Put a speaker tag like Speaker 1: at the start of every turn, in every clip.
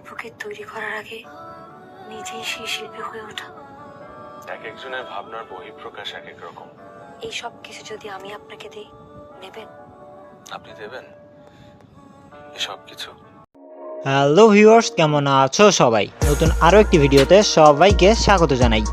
Speaker 1: শিল্পকে তৈরি করার আগে নিজেই সেই শিল্পী হয়ে ওঠা।
Speaker 2: এক একজনের ভাবনার বহিঃপ্রকাশ এক এক রকম।
Speaker 1: এই সব কিছু যদি আমি আপনাকে দিই, নেবেন?
Speaker 2: আপনি দেবেন এসব কিছু?
Speaker 3: হ্যালো ভিউয়ার্স, কেমন আছো সবাই? নতুন আরও একটি ভিডিওতে সবাইকে স্বাগত জানাই।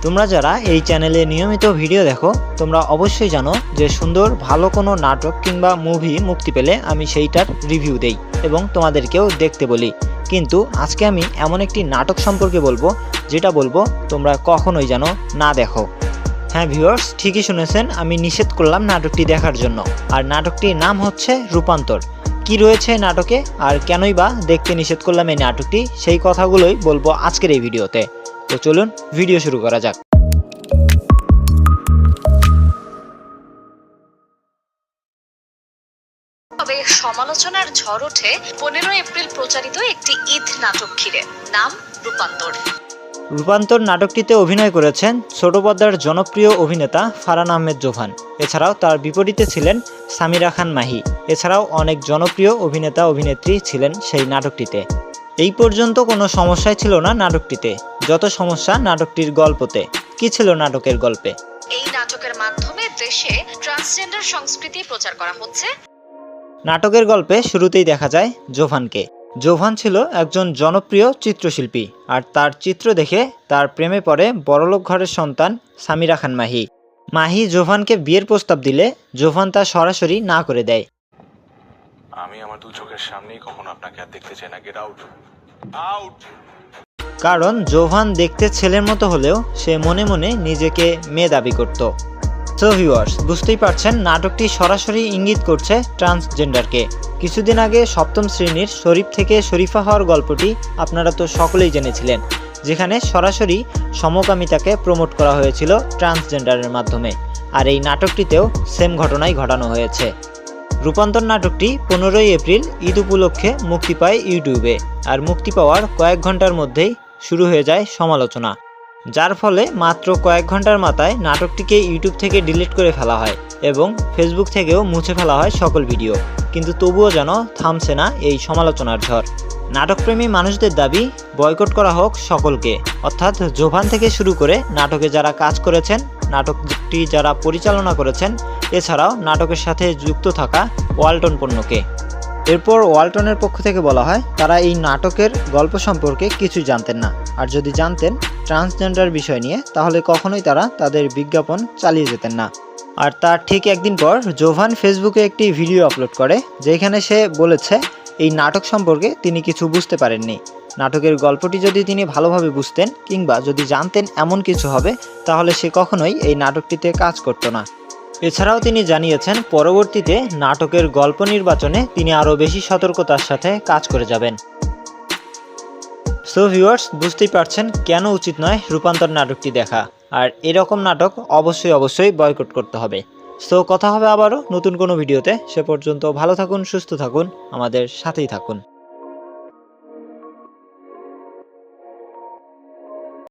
Speaker 3: তোমরা যারা এই চ্যানেলে নিয়মিত ভিডিও দেখো, তোমরা অবশ্যই জানো যে সুন্দর ভালো কোনো নাটক কিংবা মুভি মুক্তি পেলে আমি সেইটার রিভিউ দেই এবং তোমাদেরকেও দেখতে বলি। কিন্তু আজকে আমি এমন একটি নাটক সম্পর্কে বলবো যেটা বলবো তোমরা কখনোই যেন না দেখো। হ্যাঁ ভিউয়ার্স, ঠিকই শুনেছেন, আমি নিষেধ করলাম নাটকটি দেখার জন্য। আর নাটকটির নাম হচ্ছে রূপান্তর। কি রয়েছে নাটকে আর কেনই বা দেখতে নিষেধ করলাম এই নাটকটি, সেই কথাগুলোই বলবো আজকের এই ভিডিওতে। তো চলুন ভিডিও শুরু করা যাক।
Speaker 4: তবে সমালোচনার ঝড় ওঠে 15 এপ্রিল প্রচারিত একটি ঈদ নাটক ঘিরে, নাম রূপান্তর।
Speaker 3: রূপান্তর নাটকটিতে অভিনয় করেছেন ছোট পর্দার জনপ্রিয় অভিনেতা ফারহান আহমেদ জোভান। এছাড়াও তার বিপরীতে ছিলেন সামিরা খান মাহি। এছাড়াও অনেক জনপ্রিয় অভিনেতা অভিনেত্রী ছিলেন সেই নাটকটিতে। এই পর্যন্ত কোনো সমস্যাই ছিল না নাটকটিতে, যত সমস্যা নাটকটির গল্পতে। কি ছিল নাটকের গল্পে?
Speaker 4: এই নাটকের মাধ্যমে দেশে ট্রান্সজেন্ডার সংস্কৃতি প্রচার করা হচ্ছে।
Speaker 3: নাটকের গল্পে শুরুতেই দেখা যায় জোভানকে। জোভান ছিল একজন জনপ্রিয় চিত্রশিল্পী, আর তার চিত্র দেখে তার প্রেমে পড়ে বড়লোক ঘরের সন্তান সামিরা খান মাহি। মাহি জোভানকে বিয়ের প্রস্তাব দিলে জোভান তা সরাসরি না করে দেয়।
Speaker 2: আমি আমার দু চোখের সামনেই কখনো আপনাকে আর দেখতে চাই না। Get out, out.
Speaker 3: কারণ জোভান দেখতে ছেলের মতো হলেও সে মনে মনে নিজেকে মেয়ে দাবি করত। সো ভিউয়ার্স, বুঝতেই পারছেন নাটকটি সরাসরি ইঙ্গিত করছে ট্রান্সজেন্ডারকে। কিছুদিন আগে সপ্তম শ্রেণীর শরীফ থেকে শরীফা হওয়ার গল্পটি আপনারা তো সকলেই জেনেছিলেন, যেখানে সরাসরি সমকামিতাকে প্রমোট করা হয়েছিল ট্রান্সজেন্ডারের মাধ্যমে। আর এই নাটকটিতেও সেম ঘটনাই ঘটানো হয়েছে। রূপান্তর নাটকটি 15 এপ্রিল ঈদ উপলক্ষে মুক্তি পায় ইউটিউবে। আর মুক্তি পাওয়ার কয়েক ঘন্টার মধ্যেই শুরু হয়ে যায় সমালোচনা, যার ফলে মাত্র কয়েক ঘন্টার মাথায় নাটকটিকে ইউটিউব থেকে ডিলিট করে ফেলা হয় এবং ফেসবুক থেকেও মুছে ফেলা হয় সকল ভিডিও। কিন্তু তবুও যেন থামছে না এই সমালোচনার ঝড়। নাটকপ্রেমী মানুষদের দাবি বয়কট করা হোক সকলকে, অর্থাৎ জোভান থেকে শুরু করে নাটকে যারা কাজ করেছেন, নাটকটি যারা পরিচালনা করেছেন, এছাড়াও নাটকের সাথে যুক্ত থাকা ওয়ালটন পণ্যকে। এরপর ওয়ালটনের পক্ষ থেকে বলা হয় তারা এই নাটকের গল্প সম্পর্কে কিছুই জানতেন না, আর যদি জানতেন ট্রান্সজেন্ডার বিষয় নিয়ে তাহলে কখনোই তারা তাদের বিজ্ঞাপন চালিয়ে যেতেন না। আর তার ঠিক একদিন পর জোভান ফেসবুকে একটি ভিডিও আপলোড করে, যেখানে সে বলেছে এই নাটক সম্পর্কে তিনি কিছু বুঝতে পারেননি। নাটকের গল্পটি যদি তিনি ভালোভাবে বুঝতেন কিংবা যদি জানতেন এমন কিছু হবে, তাহলে সে কখনোই এই নাটকটিতে কাজ করতো না। এছাড়াও তিনি জানিয়েছেন পরবর্তীতে নাটকের গল্প নির্বাচনে তিনি আরও বেশি সতর্কতার সাথে কাজ করে যাবেন। সো ভিউয়ার্স, বুঝতেই পারছেন কেন উচিত নয় রূপান্তর নাটকটি দেখা। আর এরকম নাটক অবশ্যই বয়কট করতে হবে। সো কথা হবে আবারও নতুন কোনো ভিডিওতে। সে পর্যন্ত ভালো থাকুন, সুস্থ থাকুন, আমাদের সাথেই থাকুন।